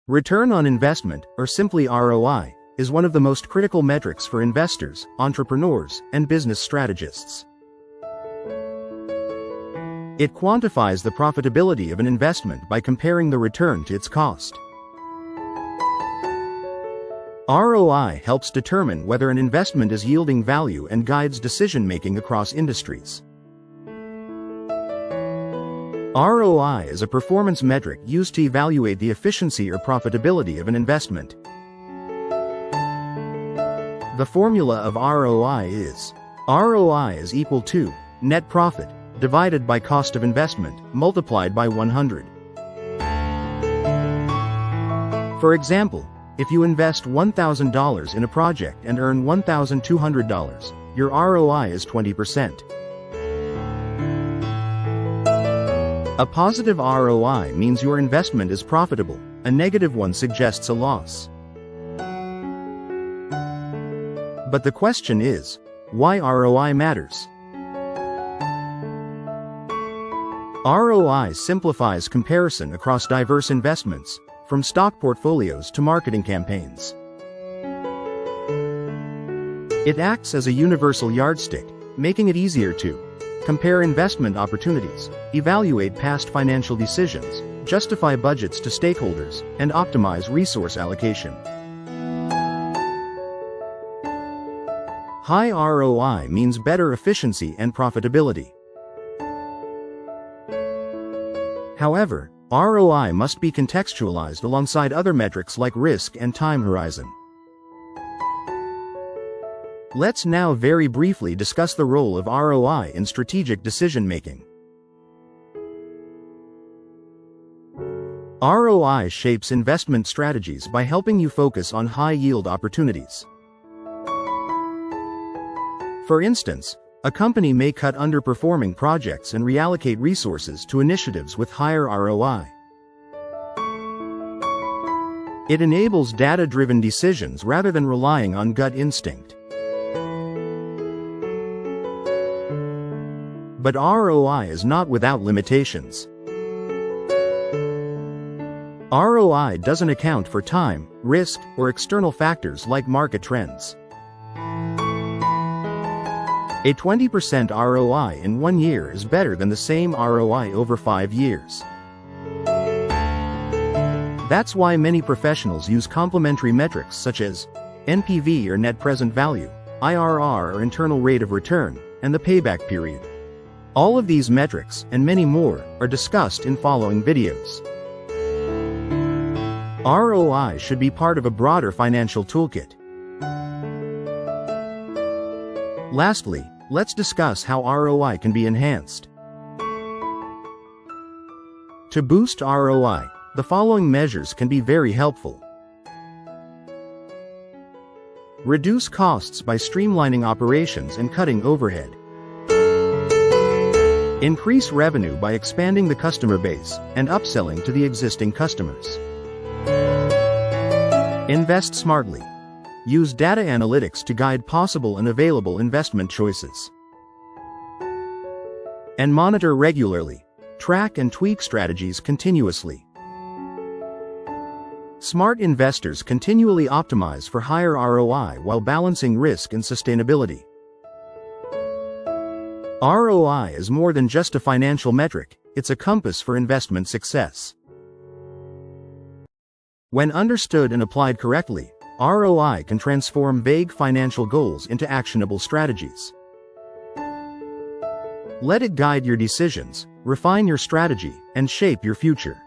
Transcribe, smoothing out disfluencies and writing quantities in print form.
Return on investment, or simply ROI, is one of the most critical metrics for investors, entrepreneurs, and business strategists. It quantifies the profitability of an investment by comparing the return to its cost. ROI helps determine whether an investment is yielding value and guides decision-making across industries. ROI is a performance metric used to evaluate the efficiency or profitability of an investment. The formula of ROI is: ROI is equal to net profit divided by cost of investment multiplied by 100. For example, if you invest $1,000 in a project and earn $1,200, your ROI is 20%. A positive ROI means your investment is profitable, a negative one suggests a loss. But the question is, why ROI matters? ROI simplifies comparison across diverse investments, from stock portfolios to marketing campaigns. It acts as a universal yardstick, making it easier to compare investment opportunities, evaluate past financial decisions, justify budgets to stakeholders, and optimize resource allocation. High ROI means better efficiency and profitability. However, ROI must be contextualized alongside other metrics like risk and time horizon. Let's now very briefly discuss the role of ROI in strategic decision-making. ROI shapes investment strategies by helping you focus on high-yield opportunities. For instance, a company may cut underperforming projects and reallocate resources to initiatives with higher ROI. It enables data-driven decisions rather than relying on gut instinct. But ROI is not without limitations. ROI doesn't account for time, risk, or external factors like market trends. A 20% ROI in 1 year is better than the same ROI over 5 years. That's why many professionals use complementary metrics such as NPV or net present value, IRR or internal rate of return, and the payback period. All of these metrics, and many more, are discussed in following videos. ROI should be part of a broader financial toolkit. Lastly, let's discuss how ROI can be enhanced. To boost ROI, the following measures can be very helpful. Reduce costs by streamlining operations and cutting overhead. Increase revenue by expanding the customer base and upselling to the existing customers. Invest smartly. Use data analytics to guide possible and available investment choices. And monitor regularly. Track and tweak strategies continuously. Smart investors continually optimize for higher ROI while balancing risk and sustainability. ROI is more than just a financial metric, it's a compass for investment success. When understood and applied correctly, ROI can transform vague financial goals into actionable strategies. Let it guide your decisions, refine your strategy, and shape your future.